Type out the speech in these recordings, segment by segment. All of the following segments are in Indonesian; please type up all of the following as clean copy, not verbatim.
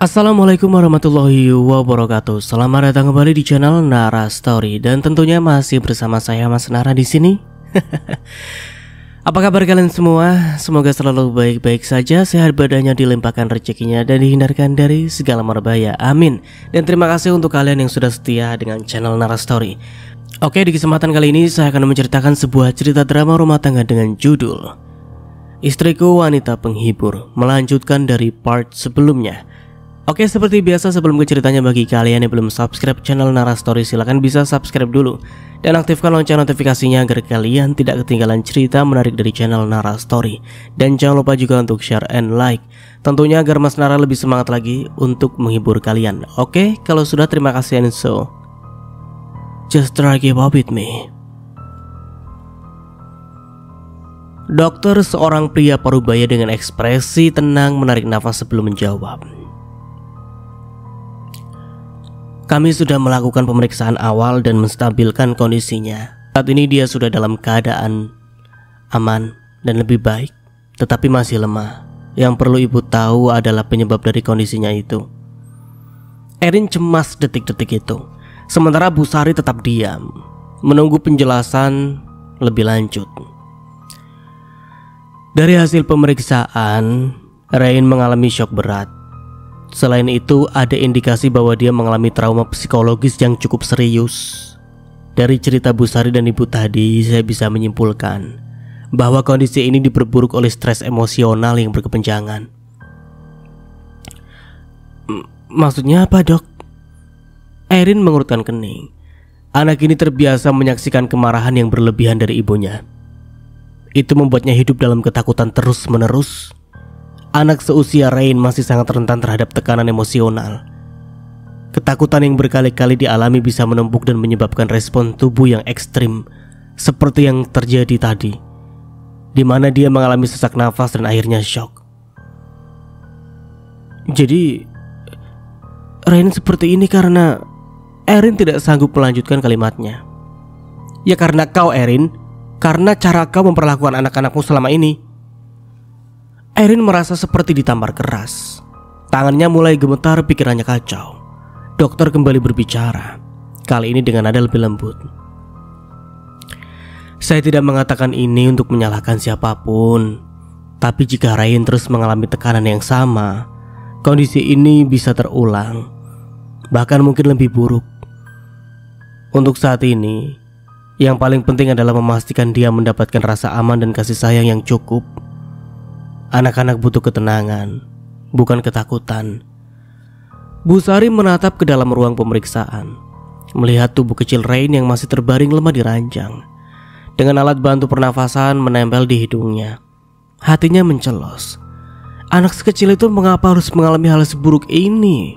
Assalamualaikum warahmatullahi wabarakatuh. Selamat datang kembali di channel Nara Story dan tentunya masih bersama saya Mas Nara di sini. Apa kabar kalian semua? Semoga selalu baik-baik saja, sehat badannya, dilimpahkan rezekinya dan dihindarkan dari segala marbaya. Amin. Dan terima kasih untuk kalian yang sudah setia dengan channel Nara Story. Oke, di kesempatan kali ini saya akan menceritakan sebuah cerita drama rumah tangga dengan judul Istriku Wanita Penghibur, melanjutkan dari part sebelumnya. Oke, seperti biasa sebelum ke ceritanya, bagi kalian yang belum subscribe channel Nara Story, silahkan bisa subscribe dulu dan aktifkan lonceng notifikasinya agar kalian tidak ketinggalan cerita menarik dari channel Nara Story. Dan jangan lupa juga untuk share and like, tentunya agar Mas Nara lebih semangat lagi untuk menghibur kalian. Oke, kalau sudah, terima kasih, and so just try keep up with me. Dokter, seorang pria parubaya dengan ekspresi tenang, menarik nafas sebelum menjawab. Kami sudah melakukan pemeriksaan awal dan menstabilkan kondisinya. Saat ini dia sudah dalam keadaan aman dan lebih baik, tetapi masih lemah. Yang perlu ibu tahu adalah penyebab dari kondisinya itu. Erin cemas detik-detik itu, sementara Bu Sari tetap diam, menunggu penjelasan lebih lanjut. Dari hasil pemeriksaan, Rain mengalami syok berat. Selain itu, ada indikasi bahwa dia mengalami trauma psikologis yang cukup serius. Dari cerita Bu Sari dan ibu tadi, saya bisa menyimpulkan bahwa kondisi ini diperburuk oleh stres emosional yang berkepanjangan. Maksudnya apa, dok? Erin mengerutkan kening. Anak ini terbiasa menyaksikan kemarahan yang berlebihan dari ibunya. Itu membuatnya hidup dalam ketakutan terus-menerus. Anak seusia Rain masih sangat rentan terhadap tekanan emosional. Ketakutan yang berkali-kali dialami bisa menumpuk dan menyebabkan respon tubuh yang ekstrim, seperti yang terjadi tadi, di mana dia mengalami sesak nafas dan akhirnya syok. Jadi, Rain seperti ini karena Erin tidak sanggup melanjutkan kalimatnya. Ya karena kau, Erin, karena cara kau memperlakukan anak-anakmu selama ini. Erin merasa seperti ditampar keras. Tangannya mulai gemetar, pikirannya kacau. Dokter kembali berbicara, kali ini dengan nada lebih lembut. Saya tidak mengatakan ini untuk menyalahkan siapapun, tapi jika Rain terus mengalami tekanan yang sama, kondisi ini bisa terulang, bahkan mungkin lebih buruk. Untuk saat ini, yang paling penting adalah memastikan dia mendapatkan rasa aman dan kasih sayang yang cukup. Anak-anak butuh ketenangan, bukan ketakutan. Bu Sari menatap ke dalam ruang pemeriksaan, melihat tubuh kecil Rain yang masih terbaring lemah di ranjang, dengan alat bantu pernafasan menempel di hidungnya. Hatinya mencelos. Anak sekecil itu mengapa harus mengalami hal seburuk ini?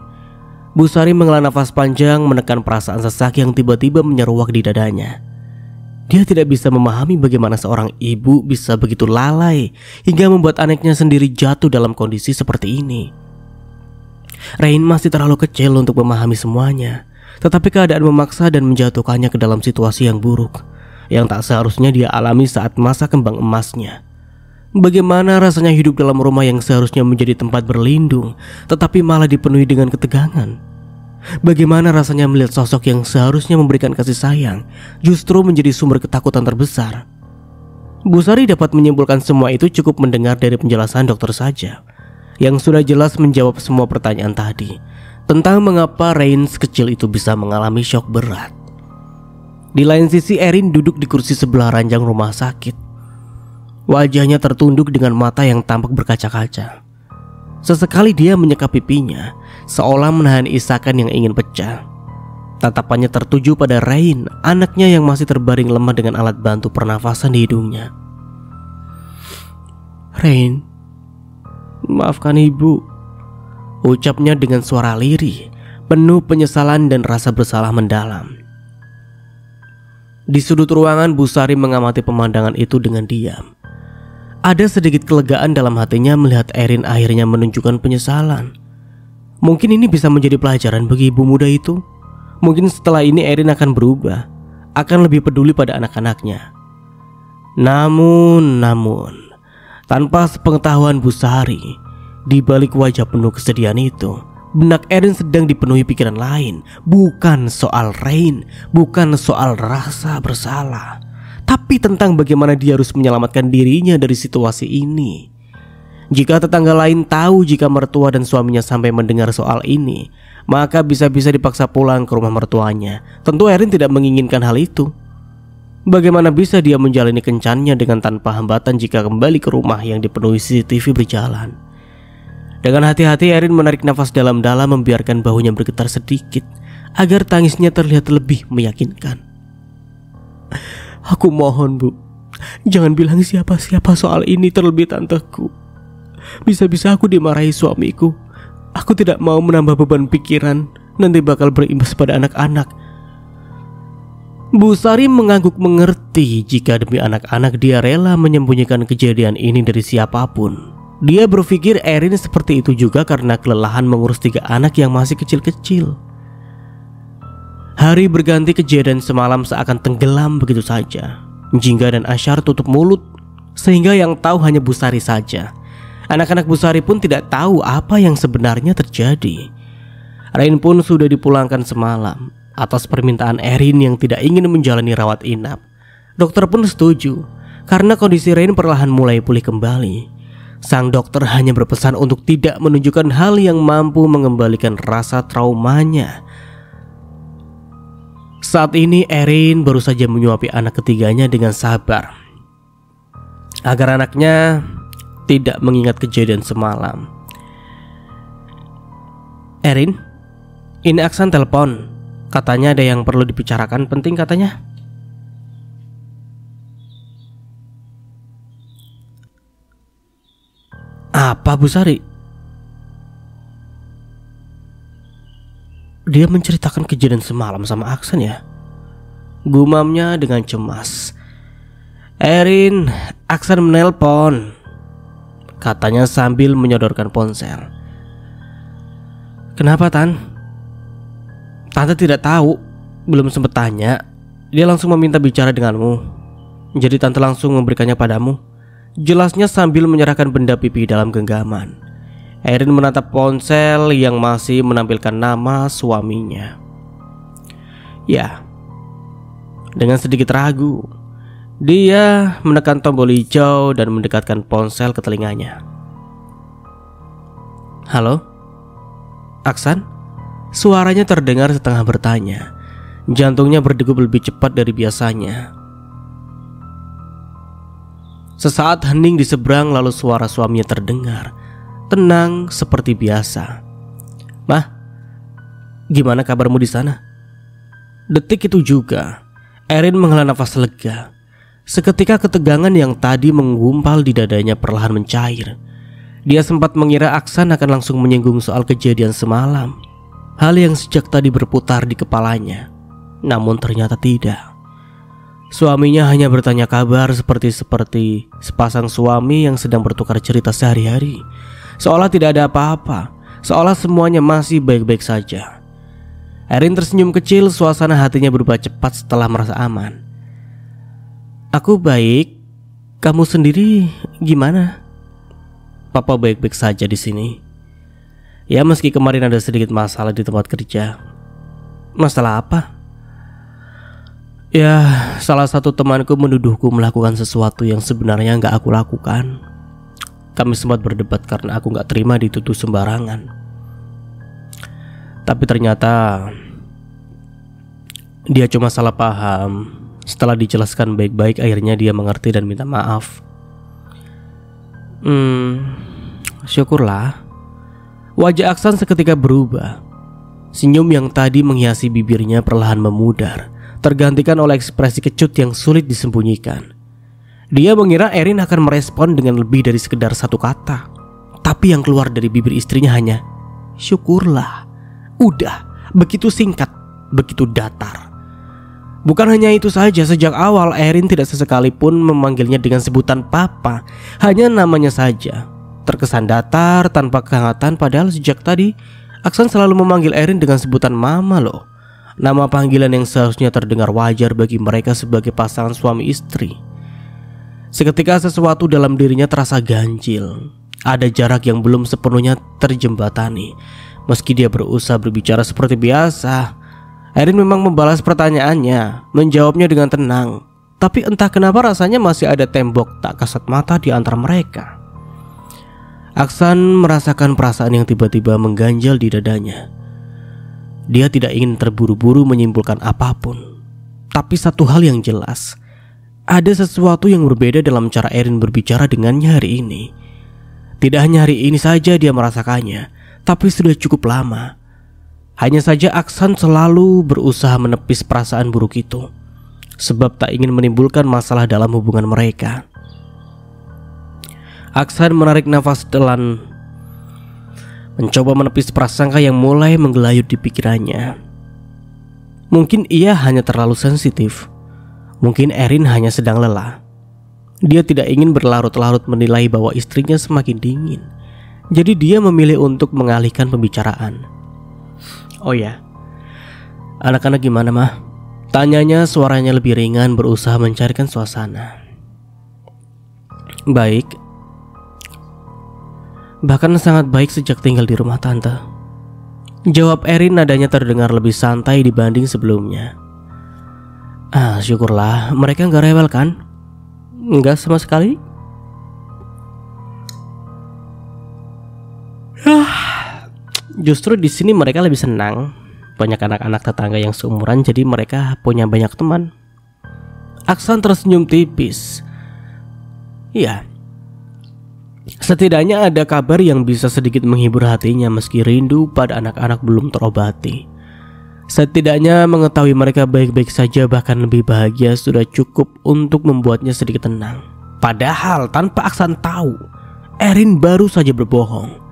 Bu Sari menghela nafas panjang, menekan perasaan sesak yang tiba-tiba menyeruak di dadanya. Dia tidak bisa memahami bagaimana seorang ibu bisa begitu lalai hingga membuat anaknya sendiri jatuh dalam kondisi seperti ini. Rain masih terlalu kecil untuk memahami semuanya, tetapi keadaan memaksa dan menjatuhkannya ke dalam situasi yang buruk, yang tak seharusnya dia alami saat masa kembang emasnya. Bagaimana rasanya hidup dalam rumah yang seharusnya menjadi tempat berlindung, tetapi malah dipenuhi dengan ketegangan? Bagaimana rasanya melihat sosok yang seharusnya memberikan kasih sayang justru menjadi sumber ketakutan terbesar? Bu Sari dapat menyimpulkan semua itu cukup mendengar dari penjelasan dokter saja, yang sudah jelas menjawab semua pertanyaan tadi tentang mengapa Rain sekecil itu bisa mengalami syok berat. Di lain sisi, Erin duduk di kursi sebelah ranjang rumah sakit. Wajahnya tertunduk dengan mata yang tampak berkaca-kaca. Sesekali dia menyeka pipinya, seolah menahan isakan yang ingin pecah. Tatapannya tertuju pada Rain, anaknya yang masih terbaring lemah dengan alat bantu pernafasan di hidungnya. Rain, maafkan ibu, ucapnya dengan suara lirih, penuh penyesalan dan rasa bersalah mendalam. Di sudut ruangan, Bu Sari mengamati pemandangan itu dengan diam. Ada sedikit kelegaan dalam hatinya melihat Erin akhirnya menunjukkan penyesalan. Mungkin ini bisa menjadi pelajaran bagi ibu muda itu. Mungkin setelah ini Erin akan berubah, akan lebih peduli pada anak-anaknya. Namun, tanpa sepengetahuan Bu Sari, di balik wajah penuh kesedihan itu, benak Erin sedang dipenuhi pikiran lain. Bukan soal Rain, bukan soal rasa bersalah, tapi tentang bagaimana dia harus menyelamatkan dirinya dari situasi ini. Jika tetangga lain tahu jika mertua dan suaminya sampai mendengar soal ini, maka bisa-bisa dipaksa pulang ke rumah mertuanya. Tentu Erin tidak menginginkan hal itu. Bagaimana bisa dia menjalani kencannya dengan tanpa hambatan jika kembali ke rumah yang dipenuhi CCTV berjalan? Dengan hati-hati Erin menarik nafas dalam-dalam, membiarkan bahunya bergetar sedikit agar tangisnya terlihat lebih meyakinkan. Aku mohon, Bu, jangan bilang siapa-siapa soal ini, terlebih tanteku. Bisa-bisa aku dimarahi suamiku. Aku tidak mau menambah beban pikiran, nanti bakal berimbas pada anak-anak. Bu Sari mengangguk mengerti jika demi anak-anak dia rela menyembunyikan kejadian ini dari siapapun. Dia berpikir Erin seperti itu juga karena kelelahan mengurus 3 anak yang masih kecil-kecil. Hari berganti, kejadian semalam seakan tenggelam begitu saja. Jingga dan Asyar tutup mulut, sehingga yang tahu hanya Bu Sari saja. Anak-anak Bu Sari pun tidak tahu apa yang sebenarnya terjadi. Rain pun sudah dipulangkan semalam atas permintaan Erin yang tidak ingin menjalani rawat inap. Dokter pun setuju karena kondisi Rain perlahan mulai pulih kembali. Sang dokter hanya berpesan untuk tidak menunjukkan hal yang mampu mengembalikan rasa traumanya. Saat ini Erin baru saja menyuapi anak ketiganya dengan sabar agar anaknya tidak mengingat kejadian semalam. Erin, ini Aksan telepon. Katanya ada yang perlu dibicarakan, penting katanya. Apa, Bu Sari? Dia menceritakan kejadian semalam sama Aksan ya? Gumamnya dengan cemas. Erin, Aksan menelpon, katanya sambil menyodorkan ponsel. Kenapa, Tan? Tante tidak tahu, belum sempat tanya. Dia langsung meminta bicara denganmu. Jadi tante langsung memberikannya padamu, jelasnya sambil menyerahkan benda pipi dalam genggaman. Erin menatap ponsel yang masih menampilkan nama suaminya. Ya, dengan sedikit ragu, dia menekan tombol hijau dan mendekatkan ponsel ke telinganya. Halo? Aksan? Suaranya terdengar setengah bertanya. Jantungnya berdegup lebih cepat dari biasanya. Sesaat hening di seberang, lalu suara suaminya terdengar, tenang seperti biasa. Mah, gimana kabarmu di sana? Detik itu juga Erin menghela nafas lega. Seketika ketegangan yang tadi menggumpal di dadanya perlahan mencair. Dia sempat mengira Aksan akan langsung menyinggung soal kejadian semalam, hal yang sejak tadi berputar di kepalanya. Namun ternyata tidak. Suaminya hanya bertanya kabar seperti sepasang suami yang sedang bertukar cerita sehari-hari, seolah tidak ada apa-apa, seolah semuanya masih baik-baik saja. Erin tersenyum kecil, suasana hatinya berubah cepat setelah merasa aman. Aku baik, kamu sendiri gimana? Papa baik-baik saja di sini. Ya, meski kemarin ada sedikit masalah di tempat kerja. Masalah apa? Ya, salah satu temanku menuduhku melakukan sesuatu yang sebenarnya gak aku lakukan. Kami sempat berdebat karena aku gak terima dituduh sembarangan. Tapi ternyata dia cuma salah paham. Setelah dijelaskan baik-baik, akhirnya dia mengerti dan minta maaf. Syukurlah. Wajah Aksan seketika berubah. Senyum yang tadi menghiasi bibirnya perlahan memudar, tergantikan oleh ekspresi kecut yang sulit disembunyikan. Dia mengira Erin akan merespon dengan lebih dari sekedar satu kata, tapi yang keluar dari bibir istrinya hanya syukurlah. Udah, begitu singkat, begitu datar. Bukan hanya itu saja, sejak awal Erin tidak sesekalipun memanggilnya dengan sebutan papa, hanya namanya saja. Terkesan datar, tanpa kehangatan, padahal sejak tadi Aksan selalu memanggil Erin dengan sebutan mama loh. Nama panggilan yang seharusnya terdengar wajar bagi mereka sebagai pasangan suami istri. Seketika sesuatu dalam dirinya terasa ganjil. Ada jarak yang belum sepenuhnya terjembatani. Meski dia berusaha berbicara seperti biasa, Erin memang membalas pertanyaannya, menjawabnya dengan tenang. Tapi entah kenapa rasanya masih ada tembok tak kasat mata di antara mereka. Aksan merasakan perasaan yang tiba-tiba mengganjal di dadanya. Dia tidak ingin terburu-buru menyimpulkan apapun. Tapi satu hal yang jelas, ada sesuatu yang berbeda dalam cara Erin berbicara dengannya hari ini. Tidak hanya hari ini saja dia merasakannya, tapi sudah cukup lama. Hanya saja Aksan selalu berusaha menepis perasaan buruk itu, sebab tak ingin menimbulkan masalah dalam hubungan mereka. Aksan menarik nafas dalam, mencoba menepis prasangka yang mulai menggelayut di pikirannya. Mungkin ia hanya terlalu sensitif. Mungkin Erin hanya sedang lelah. Dia tidak ingin berlarut-larut menilai bahwa istrinya semakin dingin. Jadi dia memilih untuk mengalihkan pembicaraan. Oh ya, anak-anak gimana mah? Tanyanya suaranya lebih ringan, berusaha mencarikan suasana. Baik. Bahkan sangat baik sejak tinggal di rumah tante. Jawab Erin, nadanya terdengar lebih santai dibanding sebelumnya. Syukurlah, mereka gak rewel kan? Enggak sama sekali. Justru di sini mereka lebih senang. Banyak anak-anak tetangga yang seumuran, jadi mereka punya banyak teman. Aksan tersenyum tipis. Iya, setidaknya ada kabar yang bisa sedikit menghibur hatinya meski rindu pada anak-anak belum terobati. Setidaknya mengetahui mereka baik-baik saja, bahkan lebih bahagia, sudah cukup untuk membuatnya sedikit tenang. Padahal tanpa Aksan tahu, Erin baru saja berbohong.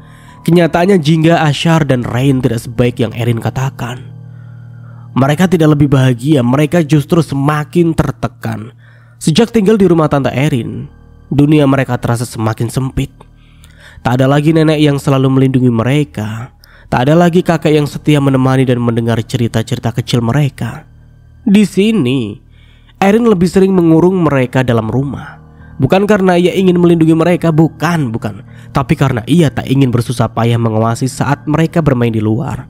Kenyataannya Jingga, Ashar, dan Rain tidak sebaik yang Erin katakan. Mereka tidak lebih bahagia, mereka justru semakin tertekan. Sejak tinggal di rumah tante Erin, dunia mereka terasa semakin sempit. Tak ada lagi nenek yang selalu melindungi mereka. Tak ada lagi kakek yang setia menemani dan mendengar cerita-cerita kecil mereka. Di sini, Erin lebih sering mengurung mereka dalam rumah. Bukan karena ia ingin melindungi mereka, bukan. Tapi karena ia tak ingin bersusah payah mengawasi saat mereka bermain di luar.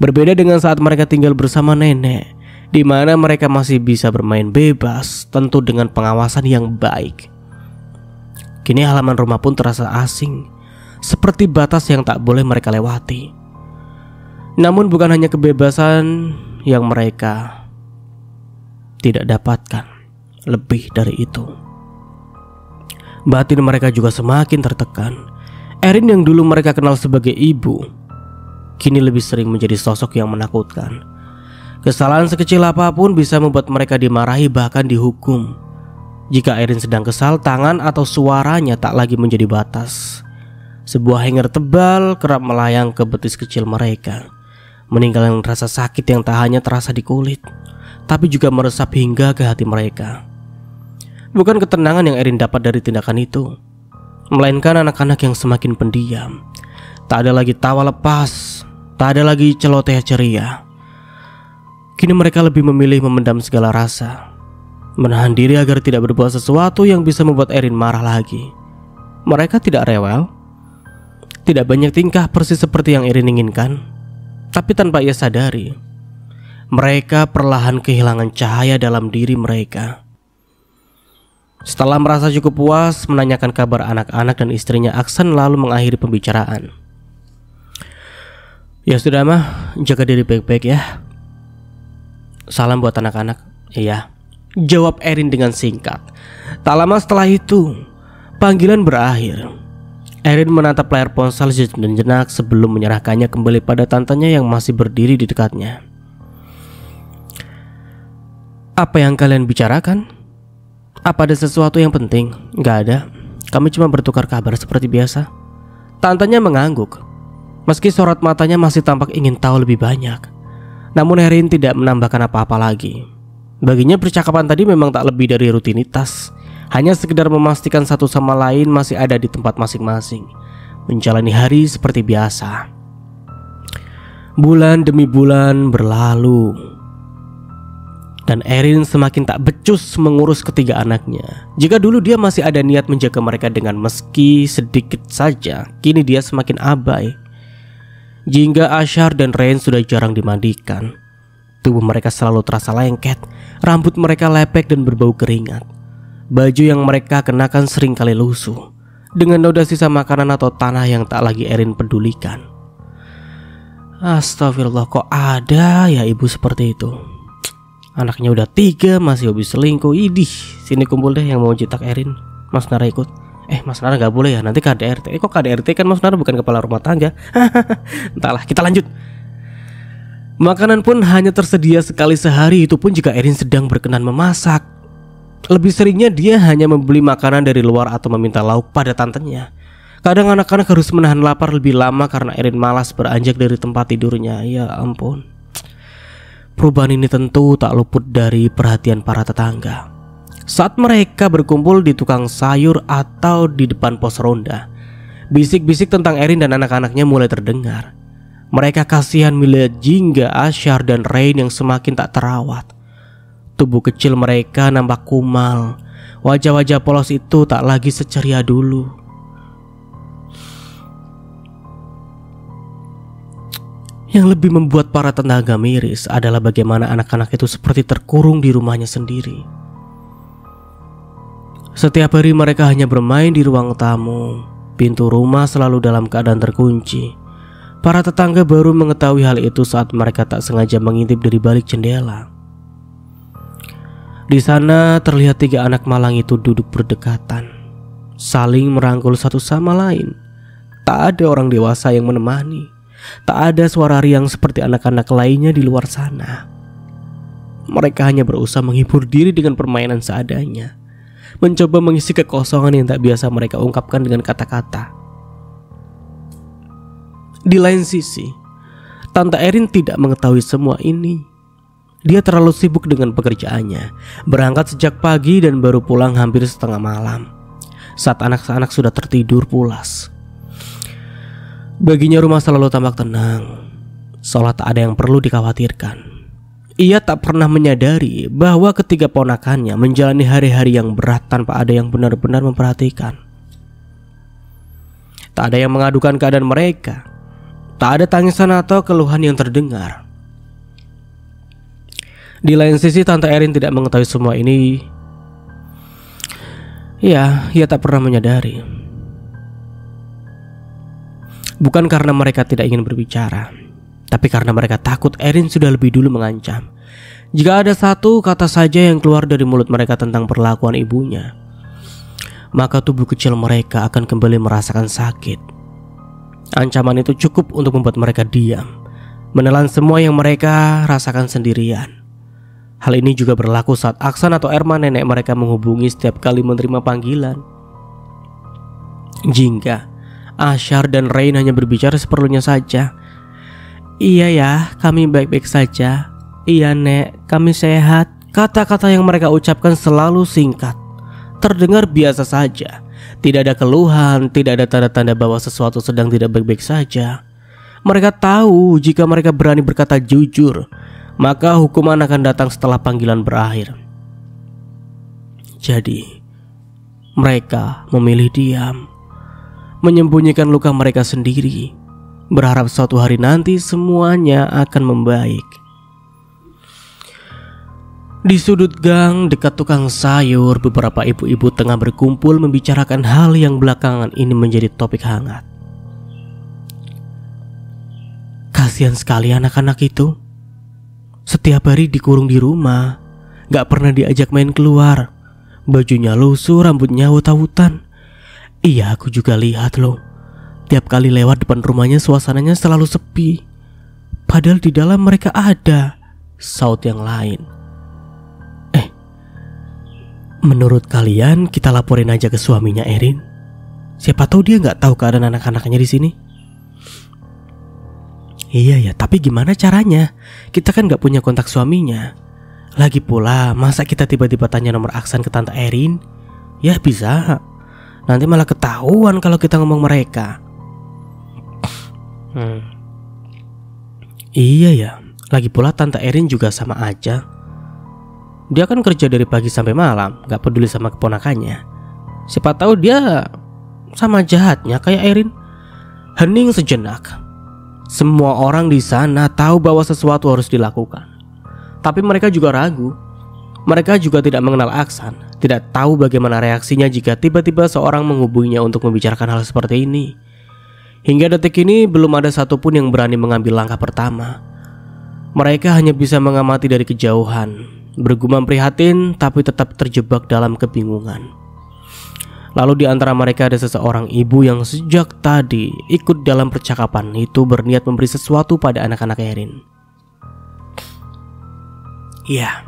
Berbeda dengan saat mereka tinggal bersama nenek, di mana mereka masih bisa bermain bebas, tentu dengan pengawasan yang baik. Kini halaman rumah pun terasa asing, seperti batas yang tak boleh mereka lewati. Namun bukan hanya kebebasan yang mereka tidak dapatkan, lebih dari itu. Batin mereka juga semakin tertekan. Erin yang dulu mereka kenal sebagai ibu, kini lebih sering menjadi sosok yang menakutkan. Kesalahan sekecil apapun bisa membuat mereka dimarahi, bahkan dihukum. Jika Erin sedang kesal, tangan atau suaranya tak lagi menjadi batas. Sebuah hanger tebal kerap melayang ke betis kecil mereka, meninggalkan rasa sakit yang tak hanya terasa di kulit, tapi juga meresap hingga ke hati mereka. Bukan ketenangan yang Erin dapat dari tindakan itu, melainkan anak-anak yang semakin pendiam. Tak ada lagi tawa lepas, tak ada lagi celoteh ceria. Kini mereka lebih memilih memendam segala rasa, menahan diri agar tidak berbuat sesuatu yang bisa membuat Erin marah lagi. Mereka tidak rewel, tidak banyak tingkah persis seperti yang Erin inginkan. Tapi tanpa ia sadari, mereka perlahan kehilangan cahaya dalam diri mereka. Setelah merasa cukup puas menanyakan kabar anak-anak dan istrinya, Aksan lalu mengakhiri pembicaraan. Ya sudah mah, jaga diri baik-baik ya. Salam buat anak-anak. Iya, jawab Erin dengan singkat. Tak lama setelah itu, panggilan berakhir. Erin menatap layar ponsel sejenak sebelum menyerahkannya kembali pada tantenya yang masih berdiri di dekatnya. Apa yang kalian bicarakan? Apa ada sesuatu yang penting? Gak ada. Kami cuma bertukar kabar seperti biasa. Tantenya mengangguk. Meski sorot matanya masih tampak ingin tahu lebih banyak, namun Erin tidak menambahkan apa-apa lagi. Baginya percakapan tadi memang tak lebih dari rutinitas, hanya sekedar memastikan satu sama lain masih ada di tempat masing-masing, menjalani hari seperti biasa. Bulan demi bulan berlalu, dan Erin semakin tak becus mengurus ketiga anaknya. Jika dulu dia masih ada niat menjaga mereka dengan meski sedikit saja, kini dia semakin abai. Jingga, Asyar, dan Rain sudah jarang dimandikan. Tubuh mereka selalu terasa lengket, rambut mereka lepek dan berbau keringat. Baju yang mereka kenakan sering kali lusuh, dengan noda sisa makanan atau tanah yang tak lagi Erin pedulikan. Astagfirullah, kok ada ya ibu seperti itu. Anaknya udah 3 masih hobi selingkuh. Idih, sini kumpul deh yang mau cetak Erin. Mas Nara ikut. Mas Nara gak boleh ya, nanti KDRT. Kok KDRT, kan Mas Nara bukan kepala rumah tangga. Entahlah, kita lanjut. Makanan pun hanya tersedia sekali sehari, itu pun jika Erin sedang berkenan memasak. Lebih seringnya dia hanya membeli makanan dari luar atau meminta lauk pada tantenya. Kadang anak-anak harus menahan lapar lebih lama karena Erin malas beranjak dari tempat tidurnya. Ya ampun. Perubahan ini tentu tak luput dari perhatian para tetangga. Saat mereka berkumpul di tukang sayur atau di depan pos ronda, bisik-bisik tentang Erin dan anak-anaknya mulai terdengar. Mereka kasihan melihat Jingga, Asyar, dan Rain yang semakin tak terawat. Tubuh kecil mereka nampak kumal. Wajah-wajah polos itu tak lagi seceria dulu. Yang lebih membuat para tetangga miris adalah bagaimana anak-anak itu seperti terkurung di rumahnya sendiri. Setiap hari mereka hanya bermain di ruang tamu. Pintu rumah selalu dalam keadaan terkunci. Para tetangga baru mengetahui hal itu saat mereka tak sengaja mengintip dari balik jendela. Di sana terlihat 3 anak malang itu duduk berdekatan, saling merangkul satu sama lain. Tak ada orang dewasa yang menemani. Tak ada suara riang seperti anak-anak lainnya di luar sana. Mereka hanya berusaha menghibur diri dengan permainan seadanya, mencoba mengisi kekosongan yang tak biasa mereka ungkapkan dengan kata-kata. Di lain sisi, Tante Erin tidak mengetahui semua ini. Dia terlalu sibuk dengan pekerjaannya, berangkat sejak pagi dan baru pulang hampir setengah malam, saat anak-anak sudah tertidur pulas. Baginya rumah selalu tampak tenang, seolah tak ada yang perlu dikhawatirkan. Ia tak pernah menyadari bahwa ketiga ponakannya menjalani hari-hari yang berat tanpa ada yang benar-benar memperhatikan. Tak ada yang mengadukan keadaan mereka. Tak ada tangisan atau keluhan yang terdengar. Di lain sisi, Tante Erin tidak mengetahui semua ini. Ia tak pernah menyadari. Bukan karena mereka tidak ingin berbicara, tapi karena mereka takut Erin sudah lebih dulu mengancam. Jika ada satu kata saja yang keluar dari mulut mereka tentang perlakuan ibunya, maka tubuh kecil mereka akan kembali merasakan sakit. Ancaman itu cukup untuk membuat mereka diam, menelan semua yang mereka rasakan sendirian. Hal ini juga berlaku saat Aksan atau Erma, nenek mereka, menghubungi setiap kali menerima panggilan. Jingga, Asyar, dan Rain hanya berbicara seperlunya saja. Iya ya, kami baik-baik saja. Iya nek, kami sehat. Kata-kata yang mereka ucapkan selalu singkat, terdengar biasa saja. Tidak ada keluhan, tidak ada tanda-tanda bahwa sesuatu sedang tidak baik-baik saja. Mereka tahu jika mereka berani berkata jujur, maka hukuman akan datang setelah panggilan berakhir. Jadi, mereka memilih diam, menyembunyikan luka mereka sendiri, berharap suatu hari nanti semuanya akan membaik. Di sudut gang dekat tukang sayur, beberapa ibu-ibu tengah berkumpul membicarakan hal yang belakangan ini menjadi topik hangat. Kasihan sekali anak-anak itu. Setiap hari dikurung di rumah, gak pernah diajak main keluar. Bajunya lusuh, rambutnya awut-awutan. Iya, aku juga lihat loh. Tiap kali lewat depan rumahnya suasananya selalu sepi. Padahal di dalam mereka ada, saut yang lain. Menurut kalian kita laporin aja ke suaminya Erin? Siapa tahu dia gak tahu keadaan anak-anaknya di sini. Iya ya, tapi gimana caranya? Kita kan gak punya kontak suaminya. Lagi pula, masa kita tiba-tiba tanya nomor Aksan ke Tante Erin? Ya bisa. Nanti malah ketahuan kalau kita ngomong mereka. Iya ya, lagi pula Tante Erin juga sama aja. Dia kan kerja dari pagi sampai malam, gak peduli sama keponakannya. Siapa tahu dia sama jahatnya kayak Erin. Hening sejenak. Semua orang di sana tahu bahwa sesuatu harus dilakukan. Tapi mereka juga ragu. Mereka juga tidak mengenal Aksan, tidak tahu bagaimana reaksinya jika tiba-tiba seorang menghubunginya untuk membicarakan hal seperti ini. Hingga detik ini belum ada satupun yang berani mengambil langkah pertama. Mereka hanya bisa mengamati dari kejauhan, bergumam prihatin tapi tetap terjebak dalam kebingungan. Lalu di antara mereka ada seseorang ibu yang sejak tadi ikut dalam percakapan itu berniat memberi sesuatu pada anak-anak Erin. Iya,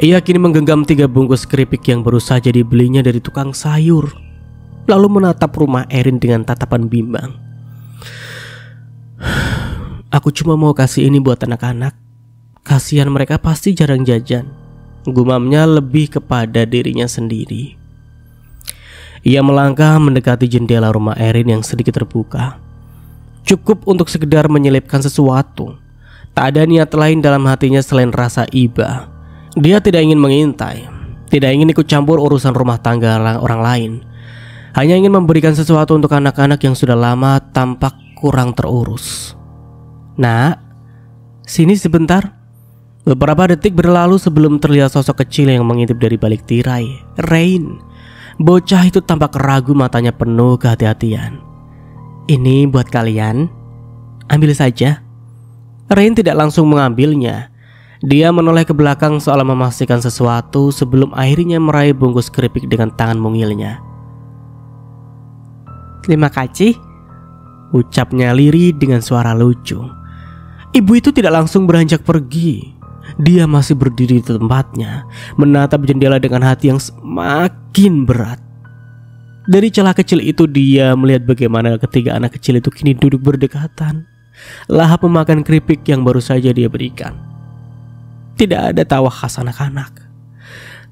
ia kini menggenggam 3 bungkus keripik yang baru saja dibelinya dari tukang sayur, lalu menatap rumah Erin dengan tatapan bimbang. Aku cuma mau kasih ini buat anak-anak. Kasihan mereka pasti jarang jajan. Gumamnya lebih kepada dirinya sendiri. Ia melangkah mendekati jendela rumah Erin yang sedikit terbuka. Cukup untuk sekedar menyelipkan sesuatu. Tak ada niat lain dalam hatinya selain rasa iba. Dia tidak ingin mengintai, tidak ingin ikut campur urusan rumah tangga orang lain. Hanya ingin memberikan sesuatu untuk anak-anak yang sudah lama tampak kurang terurus. Nak, sini sebentar. Beberapa detik berlalu sebelum terlihat sosok kecil yang mengintip dari balik tirai. Rain. Bocah itu tampak ragu, matanya penuh kehati-hatian. Ini buat kalian. Ambil saja. Rain tidak langsung mengambilnya. Dia menoleh ke belakang seolah memastikan sesuatu sebelum akhirnya meraih bungkus keripik dengan tangan mungilnya. Terima kasih, ucapnya lirih dengan suara lucu. Ibu itu tidak langsung beranjak pergi. Dia masih berdiri di tempatnya, menatap jendela dengan hati yang semakin berat. Dari celah kecil itu dia melihat bagaimana ketiga anak kecil itu kini duduk berdekatan, lahap memakan keripik yang baru saja dia berikan. Tidak ada tawa khas anak-anak.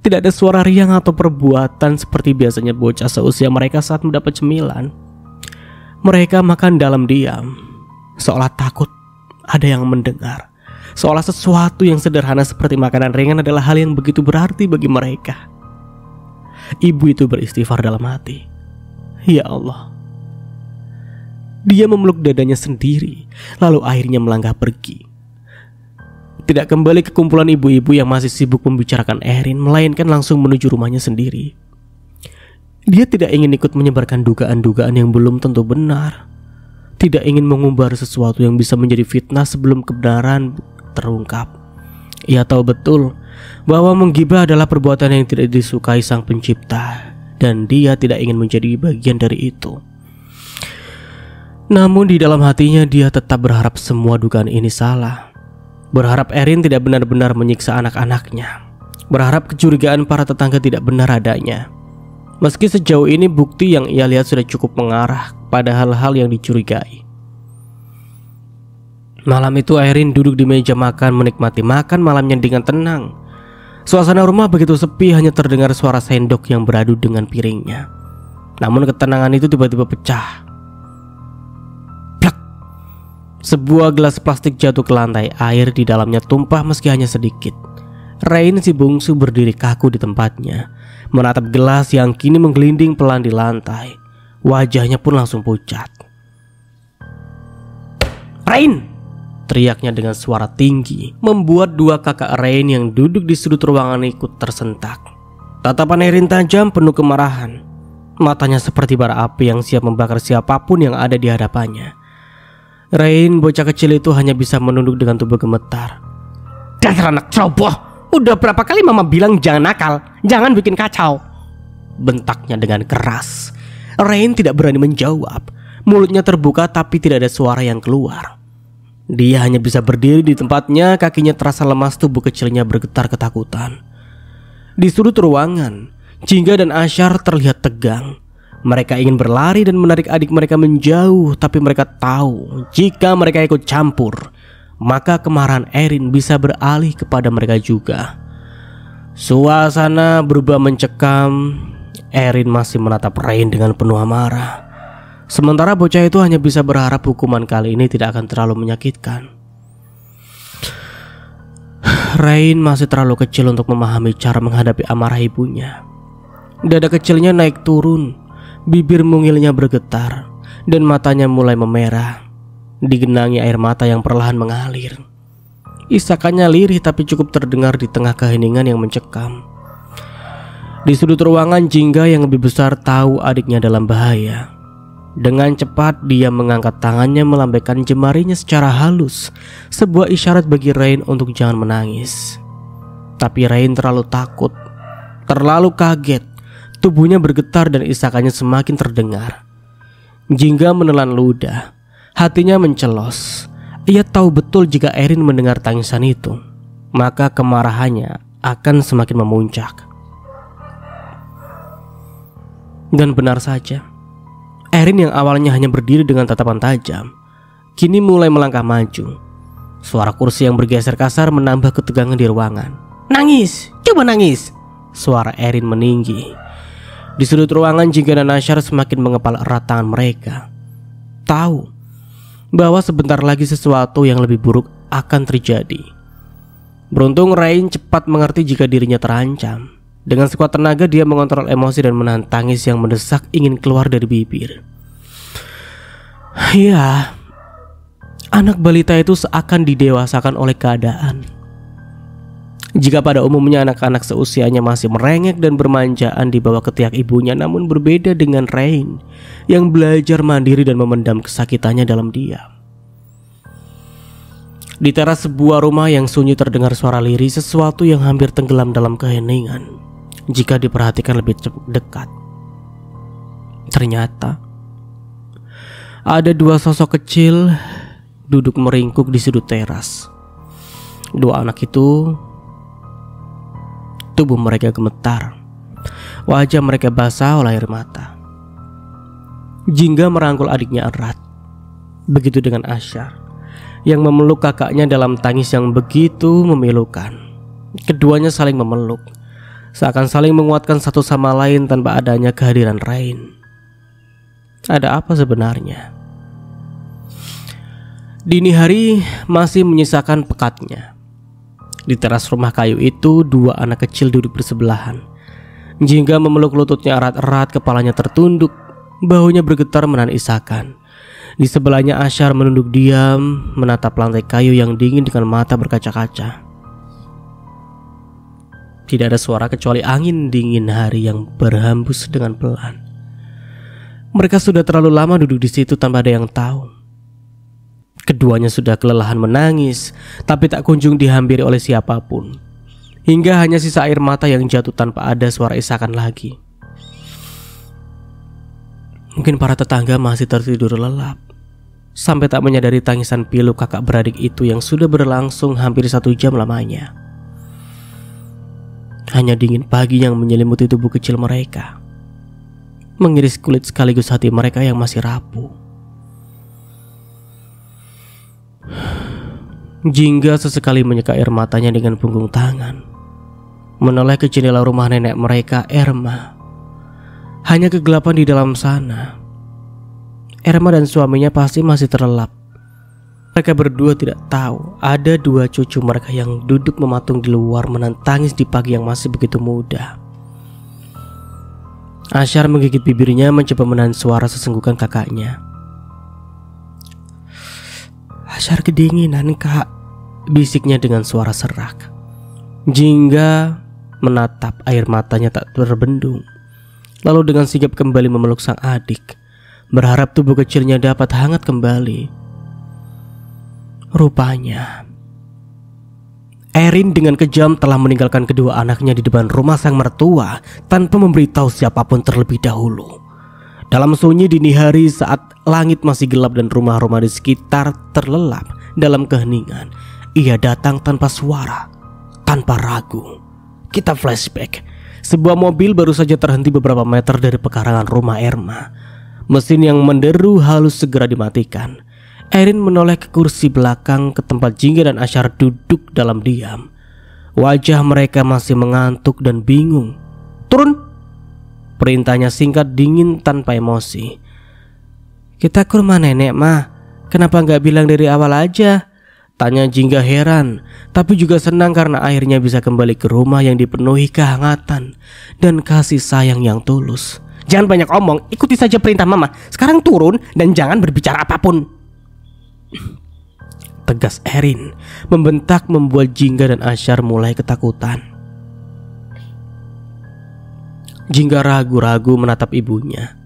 Tidak ada suara riang atau perbuatan seperti biasanya bocah seusia mereka saat mendapat cemilan. Mereka makan dalam diam, seolah takut ada yang mendengar. Seolah sesuatu yang sederhana seperti makanan ringan adalah hal yang begitu berarti bagi mereka. Ibu itu beristighfar dalam hati. Ya Allah. Dia memeluk dadanya sendiri, lalu akhirnya melangkah pergi. Tidak kembali ke kumpulan ibu-ibu yang masih sibuk membicarakan Erin, melainkan langsung menuju rumahnya sendiri. Dia tidak ingin ikut menyebarkan dugaan-dugaan yang belum tentu benar. Tidak ingin mengumbar sesuatu yang bisa menjadi fitnah sebelum kebenaran terungkap. Ia tahu betul bahwa menggibah adalah perbuatan yang tidak disukai Sang Pencipta, dan dia tidak ingin menjadi bagian dari itu. Namun di dalam hatinya dia tetap berharap semua dugaan ini salah. Berharap Erin tidak benar-benar menyiksa anak-anaknya. Berharap kecurigaan para tetangga tidak benar adanya. Meski sejauh ini bukti yang ia lihat sudah cukup mengarah pada hal-hal yang dicurigai. Malam itu Erin duduk di meja makan menikmati makan malamnya dengan tenang. Suasana rumah begitu sepi, hanya terdengar suara sendok yang beradu dengan piringnya. Namun ketenangan itu tiba-tiba pecah. Plak! Sebuah gelas plastik jatuh ke lantai, air di dalamnya tumpah meski hanya sedikit. Rain si bungsu berdiri kaku di tempatnya, menatap gelas yang kini menggelinding pelan di lantai. Wajahnya pun langsung pucat. Rain! Teriaknya dengan suara tinggi, membuat dua kakak Rain yang duduk di sudut ruangan ikut tersentak. Tatapan Erin tajam penuh kemarahan. Matanya seperti bara api yang siap membakar siapapun yang ada di hadapannya. Rain, bocah kecil itu hanya bisa menunduk dengan tubuh gemetar. Dasar anak ceroboh! Udah berapa kali mama bilang jangan nakal, jangan bikin kacau. Bentaknya dengan keras. Rain tidak berani menjawab. Mulutnya terbuka tapi tidak ada suara yang keluar. Dia hanya bisa berdiri di tempatnya, kakinya terasa lemas, tubuh kecilnya bergetar ketakutan. Di sudut ruangan, Jingga dan Ashar terlihat tegang. Mereka ingin berlari dan menarik adik mereka menjauh, tapi mereka tahu jika mereka ikut campur, maka kemarahan Erin bisa beralih kepada mereka juga. Suasana berubah mencekam. Erin masih menatap Rain dengan penuh amarah. Sementara bocah itu hanya bisa berharap hukuman kali ini tidak akan terlalu menyakitkan. Rain masih terlalu kecil untuk memahami cara menghadapi amarah ibunya. Dada kecilnya naik turun, bibir mungilnya bergetar, dan matanya mulai memerah. digenangi air mata yang perlahan mengalir. Isakannya lirih tapi cukup terdengar di tengah keheningan yang mencekam. Di sudut ruangan, Jingga yang lebih besar tahu adiknya dalam bahaya. Dengan cepat dia mengangkat tangannya melambaikan jemarinya secara halus, sebuah isyarat bagi Rain untuk jangan menangis. Tapi Rain terlalu takut, terlalu kaget. Tubuhnya bergetar dan isakannya semakin terdengar. Jingga menelan ludah, hatinya mencelos. Ia tahu betul jika Erin mendengar tangisan itu, maka kemarahannya akan semakin memuncak. Dan benar saja, Erin yang awalnya hanya berdiri dengan tatapan tajam, kini mulai melangkah maju. Suara kursi yang bergeser kasar menambah ketegangan di ruangan. "Nangis, coba nangis!" Suara Erin meninggi. Di sudut ruangan, Jingga dan Ashar semakin mengepal erat tangan mereka. Tahu bahwa sebentar lagi sesuatu yang lebih buruk akan terjadi. Beruntung Rain cepat mengerti jika dirinya terancam. Dengan sekuat tenaga dia mengontrol emosi dan menahan tangis yang mendesak ingin keluar dari bibir. Ya, anak balita itu seakan didewasakan oleh keadaan. Jika pada umumnya anak-anak seusianya masih merengek dan bermanjaan di bawah ketiak ibunya, namun berbeda dengan Rain yang belajar mandiri dan memendam kesakitannya dalam diam. Di teras sebuah rumah yang sunyi terdengar suara lirih, sesuatu yang hampir tenggelam dalam keheningan jika diperhatikan lebih dekat. Ternyata ada dua sosok kecil duduk meringkuk di sudut teras. Dua anak itu, tubuh mereka gemetar, wajah mereka basah oleh air mata. Jingga merangkul adiknya erat, begitu dengan Ashar yang memeluk kakaknya dalam tangis yang begitu memilukan. Keduanya saling memeluk, seakan saling menguatkan satu sama lain tanpa adanya kehadiran Rain. Ada apa sebenarnya? Dini hari masih menyisakan pekatnya. Di teras rumah kayu itu, dua anak kecil duduk bersebelahan. Jingga memeluk lututnya erat-erat, kepalanya tertunduk, bahunya bergetar menahan isakan. Di sebelahnya Ashar menunduk diam, menatap lantai kayu yang dingin dengan mata berkaca-kaca. Tidak ada suara kecuali angin dingin hari yang berhembus dengan pelan. Mereka sudah terlalu lama duduk di situ tanpa ada yang tahu. Keduanya sudah kelelahan menangis, tapi tak kunjung dihampiri oleh siapapun. Hingga hanya sisa air mata yang jatuh tanpa ada suara isakan lagi. Mungkin para tetangga masih tertidur lelap, sampai tak menyadari tangisan pilu kakak beradik itu yang sudah berlangsung hampir 1 jam lamanya. Hanya dingin pagi yang menyelimuti tubuh kecil mereka, mengiris kulit sekaligus hati mereka yang masih rapuh. Jingga sesekali menyeka air matanya dengan punggung tangan, menoleh ke jendela rumah nenek mereka, Erma. Hanya kegelapan di dalam sana. Erma dan suaminya pasti masih terlelap. Mereka berdua tidak tahu ada dua cucu mereka yang duduk mematung di luar menahan tangis di pagi yang masih begitu muda. Ashar menggigit bibirnya mencoba menahan suara sesenggukan kakaknya. "Ashar kedinginan, Kak," bisiknya dengan suara serak. Jingga menatap air matanya tak terbendung, lalu dengan sigap kembali memeluk sang adik, berharap tubuh kecilnya dapat hangat kembali. Rupanya Erin dengan kejam telah meninggalkan kedua anaknya di depan rumah sang mertua tanpa memberitahu siapapun terlebih dahulu. Dalam sunyi dini hari saat langit masih gelap dan rumah-rumah di sekitar terlelap dalam keheningan, ia datang tanpa suara, tanpa ragu. Kita flashback. Sebuah mobil baru saja terhenti beberapa meter dari pekarangan rumah Erma. Mesin yang menderu halus segera dimatikan. Erin menoleh ke kursi belakang ke tempat Jingga dan Ashar duduk dalam diam. Wajah mereka masih mengantuk dan bingung. "Turun!" Perintahnya singkat, dingin, tanpa emosi. "Kita ke rumah nenek, Ma. Kenapa gak bilang dari awal aja?" tanya Jingga heran, tapi juga senang karena akhirnya bisa kembali ke rumah yang dipenuhi kehangatan dan kasih sayang yang tulus. "Jangan banyak omong, ikuti saja perintah Mama. Sekarang turun dan jangan berbicara apapun." Tegas Erin membentak membuat Jingga dan Asyar mulai ketakutan. Jingga ragu-ragu menatap ibunya,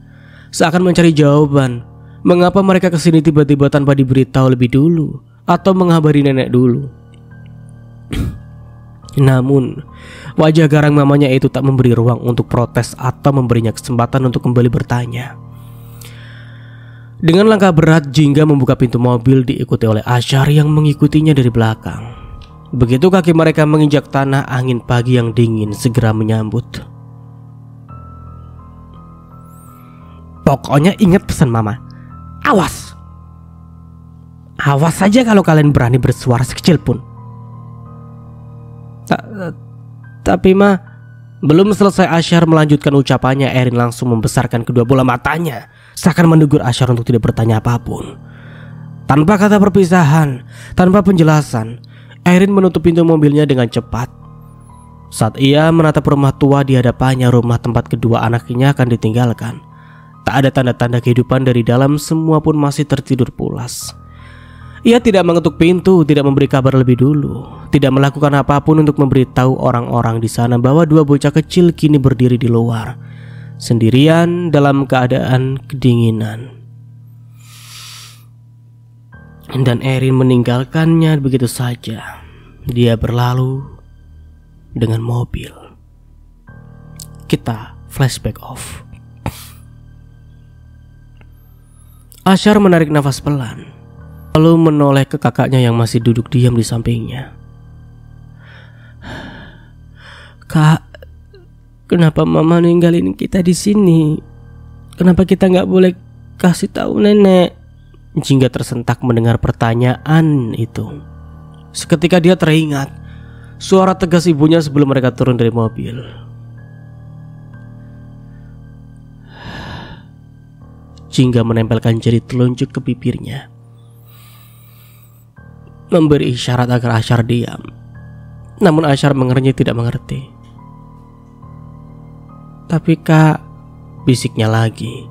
seakan mencari jawaban. Mengapa mereka kesini tiba-tiba tanpa diberitahu lebih dulu atau menghabari nenek dulu? Namun wajah garang mamanya itu tak memberi ruang untuk protes atau memberinya kesempatan untuk kembali bertanya. Dengan langkah berat, Jingga membuka pintu mobil diikuti oleh Asyar yang mengikutinya dari belakang. Begitu kaki mereka menginjak tanah, angin pagi yang dingin segera menyambut. Pokoknya ingat pesan mama. Awas. Awas saja kalau kalian berani bersuara sekecil pun. Tapi ma, belum selesai Asyar melanjutkan ucapannya, Erin langsung membesarkan kedua bola matanya, seakan menegur Asyar untuk tidak bertanya apapun. Tanpa kata perpisahan, tanpa penjelasan, Erin menutup pintu mobilnya dengan cepat. Saat ia menatap rumah tua di hadapannya, rumah tempat kedua anaknya akan ditinggalkan, tak ada tanda-tanda kehidupan dari dalam, semua pun masih tertidur pulas. Ia tidak mengetuk pintu, tidak memberi kabar lebih dulu, tidak melakukan apapun untuk memberitahu orang-orang di sana bahwa dua bocah kecil kini berdiri di luar, sendirian dalam keadaan kedinginan. Dan Erin meninggalkannya begitu saja. Dia berlalu dengan mobil. Kita flashback off. Asyar menarik nafas pelan, lalu menoleh ke kakaknya yang masih duduk diam di sampingnya. Kak, kenapa mama ninggalin kita di sini? Kenapa kita nggak boleh kasih tahu nenek? Jingga tersentak mendengar pertanyaan itu. Seketika dia teringat suara tegas ibunya sebelum mereka turun dari mobil. Jingga menempelkan jari telunjuk ke bibirnya, memberi isyarat agar Asyar diam. Namun Asyar mengernyit tidak mengerti. Tapi kak, bisiknya lagi,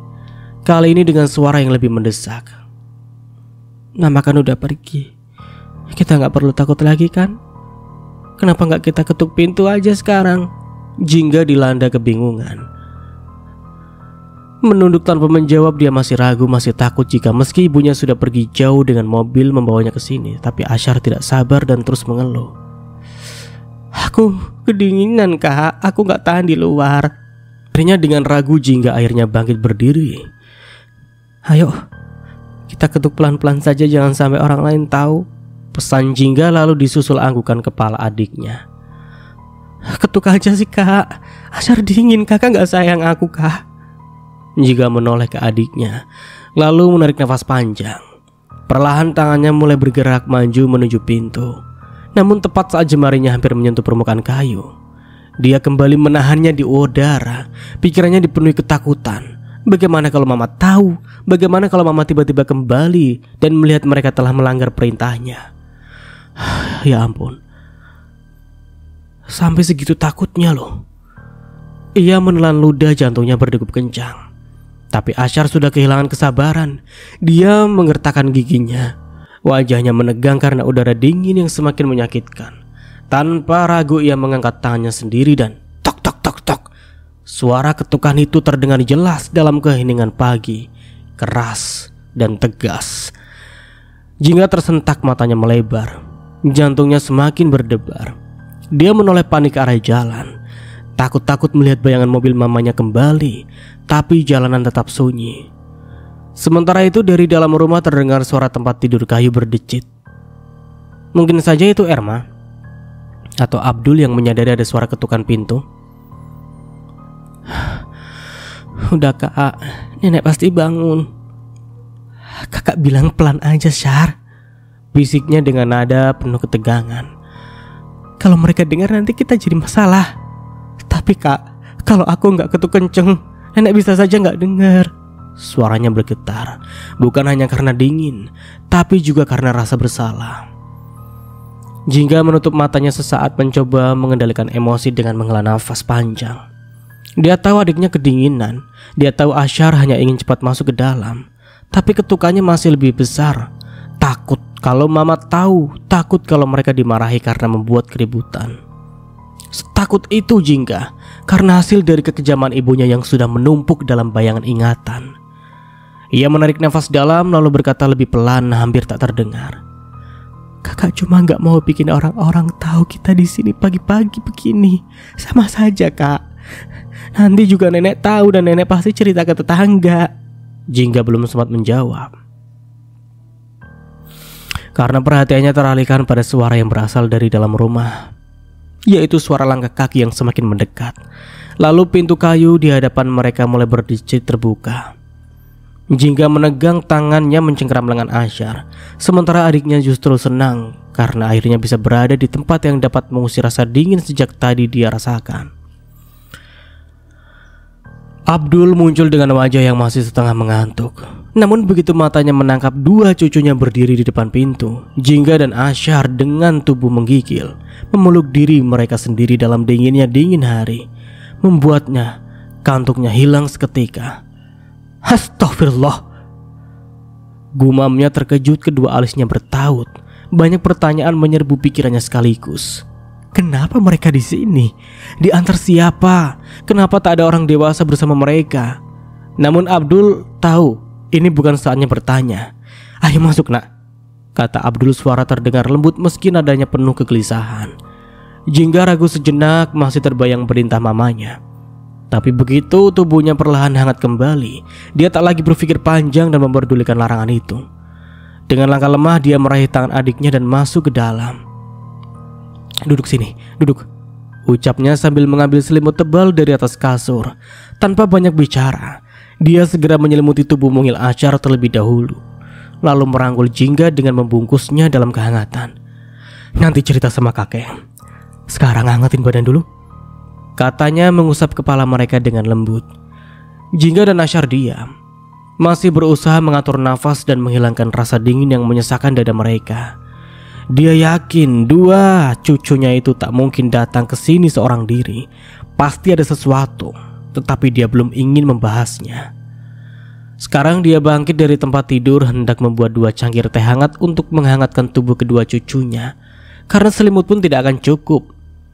kali ini dengan suara yang lebih mendesak. Mama kan udah pergi, kita gak perlu takut lagi kan? Kenapa gak kita ketuk pintu aja sekarang? Jingga dilanda kebingungan. Menunduk tanpa menjawab, dia masih ragu, masih takut jika meski ibunya sudah pergi jauh dengan mobil membawanya ke sini. Tapi Asyar tidak sabar dan terus mengeluh. Aku kedinginan kak, aku gak tahan di luar. Akhirnya dengan ragu Jingga akhirnya bangkit berdiri. Ayo, kita ketuk pelan-pelan saja, jangan sampai orang lain tahu, pesan Jingga lalu disusul anggukan kepala adiknya. Ketuk aja sih kak, Asyar dingin, kakak gak sayang aku kak. Jingga menoleh ke adiknya, lalu menarik nafas panjang. Perlahan tangannya mulai bergerak maju menuju pintu. Namun tepat saat jemarinya hampir menyentuh permukaan kayu, dia kembali menahannya di udara. Pikirannya dipenuhi ketakutan. Bagaimana kalau mama tahu? Bagaimana kalau mama tiba-tiba kembali dan melihat mereka telah melanggar perintahnya? Ya ampun, sampai segitu takutnya loh. Ia menelan ludah, jantungnya berdegup kencang. Tapi Asyar sudah kehilangan kesabaran. Dia menggertakkan giginya. Wajahnya menegang karena udara dingin yang semakin menyakitkan. Tanpa ragu ia mengangkat tangannya sendiri dan tok tok tok tok. Suara ketukan itu terdengar jelas dalam keheningan pagi, keras dan tegas. Jingga tersentak, matanya melebar, jantungnya semakin berdebar. Dia menoleh panik ke arah jalan, takut-takut melihat bayangan mobil mamanya kembali. Tapi jalanan tetap sunyi. Sementara itu dari dalam rumah terdengar suara tempat tidur kayu berdecit. Mungkin saja itu Erma atau Abdul yang menyadari ada suara ketukan pintu. Udah kak, nenek pasti bangun. Kakak bilang pelan aja Syar, bisiknya dengan nada penuh ketegangan. Kalau mereka dengar nanti kita jadi masalah. Tapi kak, kalau aku gak ketuk kenceng, nenek bisa saja gak dengar. Suaranya bergetar, bukan hanya karena dingin, tapi juga karena rasa bersalah. Jingga menutup matanya sesaat, mencoba mengendalikan emosi dengan menghela nafas panjang. Dia tahu adiknya kedinginan. Dia tahu Asyar hanya ingin cepat masuk ke dalam. Tapi ketukannya masih lebih besar. Takut kalau mama tahu, takut kalau mereka dimarahi karena membuat keributan. Setakut itu Jingga karena hasil dari kekejaman ibunya yang sudah menumpuk dalam bayangan ingatan. Ia menarik nafas dalam lalu berkata lebih pelan, hampir tak terdengar. Kakak cuma gak mau bikin orang-orang tahu kita di sini pagi-pagi begini. Sama saja kak. Nanti juga nenek tahu dan nenek pasti cerita ke tetangga. Jingga belum sempat menjawab karena perhatiannya teralihkan pada suara yang berasal dari dalam rumah, yaitu suara langkah kaki yang semakin mendekat. Lalu pintu kayu di hadapan mereka mulai berdicit terbuka. Jingga menegang tangannya mencengkeram lengan Asyar, sementara adiknya justru senang karena akhirnya bisa berada di tempat yang dapat mengusir rasa dingin sejak tadi dia rasakan. Abdul muncul dengan wajah yang masih setengah mengantuk. Namun begitu matanya menangkap dua cucunya berdiri di depan pintu, Jingga dan Asyar dengan tubuh menggigil memeluk diri mereka sendiri dalam dinginnya dingin hari, membuatnya kantuknya hilang seketika. Astagfirullah, gumamnya terkejut, kedua alisnya bertaut. Banyak pertanyaan menyerbu pikirannya sekaligus. Kenapa mereka di sini? Diantar siapa? Kenapa tak ada orang dewasa bersama mereka? Namun Abdul tahu ini bukan saatnya bertanya. Ayo masuk nak, kata Abdul, suara terdengar lembut meski nadanya penuh kegelisahan. Jingga ragu sejenak, masih terbayang perintah mamanya. Tapi begitu tubuhnya perlahan hangat kembali, dia tak lagi berpikir panjang dan memperdulikan larangan itu. Dengan langkah lemah dia meraih tangan adiknya dan masuk ke dalam. Duduk sini, duduk, ucapnya sambil mengambil selimut tebal dari atas kasur. Tanpa banyak bicara, dia segera menyelimuti tubuh mungil Asyar terlebih dahulu, lalu merangkul Jingga dengan membungkusnya dalam kehangatan. Nanti cerita sama kakek, sekarang hangatin badan dulu, katanya mengusap kepala mereka dengan lembut. Jingga dan Asyar diam, masih berusaha mengatur nafas dan menghilangkan rasa dingin yang menyesakkan dada mereka. Dia yakin dua cucunya itu tak mungkin datang ke sini seorang diri. Pasti ada sesuatu, tetapi dia belum ingin membahasnya. Sekarang dia bangkit dari tempat tidur, hendak membuat dua cangkir teh hangat untuk menghangatkan tubuh kedua cucunya. Karena selimut pun tidak akan cukup.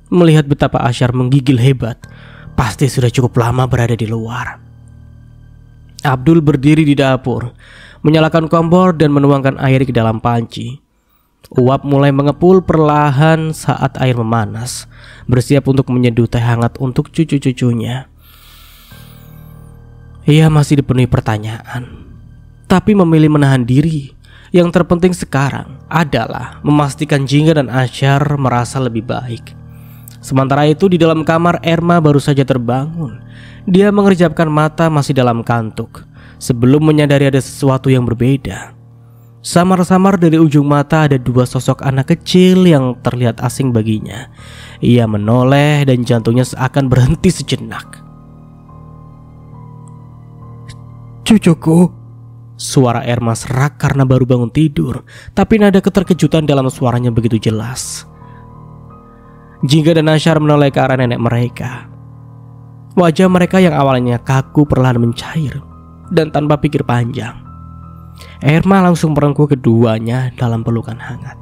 Melihat betapa Asyar menggigil hebat, pasti sudah cukup lama berada di luar. Abdul berdiri di dapur, menyalakan kompor dan menuangkan air ke dalam panci. Uap mulai mengepul perlahan saat air memanas, bersiap untuk menyeduh teh hangat untuk cucu-cucunya. Ia masih dipenuhi pertanyaan, tapi memilih menahan diri. Yang terpenting sekarang adalah memastikan Jingga dan Asyar merasa lebih baik. Sementara itu di dalam kamar, Erma baru saja terbangun. Dia mengerjapkan mata masih dalam kantuk, sebelum menyadari ada sesuatu yang berbeda. Samar-samar dari ujung mata ada dua sosok anak kecil yang terlihat asing baginya. Ia menoleh dan jantungnya seakan berhenti sejenak. Cucuku, suara Erma serak karena baru bangun tidur, tapi nada keterkejutan dalam suaranya begitu jelas. Jingga dan Asyar menoleh ke arah nenek mereka. Wajah mereka yang awalnya kaku perlahan mencair, dan tanpa pikir panjang Erma langsung merengkuh keduanya dalam pelukan hangat.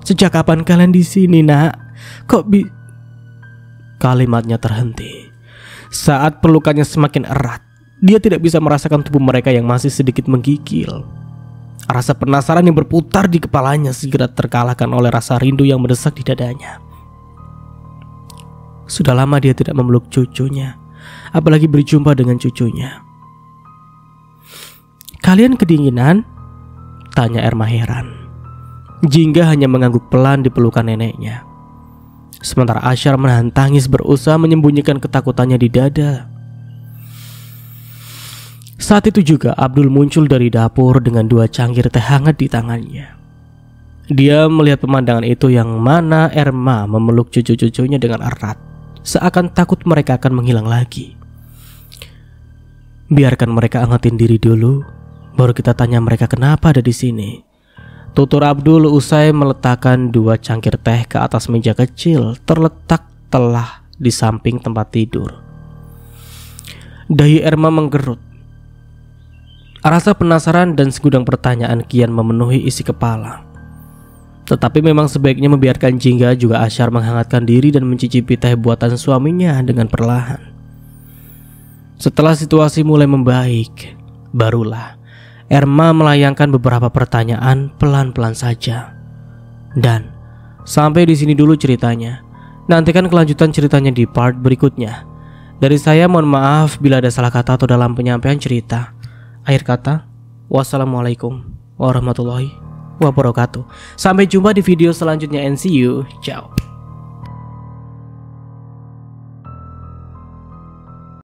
Sejak kapan kalian di sini, nak? Kalimatnya terhenti saat pelukannya semakin erat. Dia tidak bisa merasakan tubuh mereka yang masih sedikit menggigil. Rasa penasaran yang berputar di kepalanya segera terkalahkan oleh rasa rindu yang mendesak di dadanya. Sudah lama dia tidak memeluk cucunya, apalagi berjumpa dengan cucunya. Kalian kedinginan? Tanya Erma heran. Jingga hanya mengangguk pelan di pelukan neneknya. Sementara Asyar menahan tangis berusaha menyembunyikan ketakutannya di dada. Saat itu juga Abdul muncul dari dapur dengan dua cangkir teh hangat di tangannya. Dia melihat pemandangan itu yang mana Erma memeluk cucu-cucunya dengan erat, seakan takut mereka akan menghilang lagi. Biarkan mereka angetin diri dulu, baru kita tanya mereka kenapa ada di sini. Tutur Abdul usai meletakkan dua cangkir teh ke atas meja kecil terletak telah di samping tempat tidur. Dahi Erma menggerut. Rasa penasaran dan segudang pertanyaan kian memenuhi isi kepala. Tetapi memang sebaiknya membiarkan Jingga juga Asyar menghangatkan diri dan mencicipi teh buatan suaminya dengan perlahan. Setelah situasi mulai membaik, barulah Erma melayangkan beberapa pertanyaan pelan-pelan saja. Dan sampai di sini dulu ceritanya. Nantikan kelanjutan ceritanya di part berikutnya. Dari saya mohon maaf bila ada salah kata atau dalam penyampaian cerita. Akhir kata, wassalamualaikum warahmatullahi wabarakatuh. Sampai jumpa di video selanjutnya and see you. Ciao.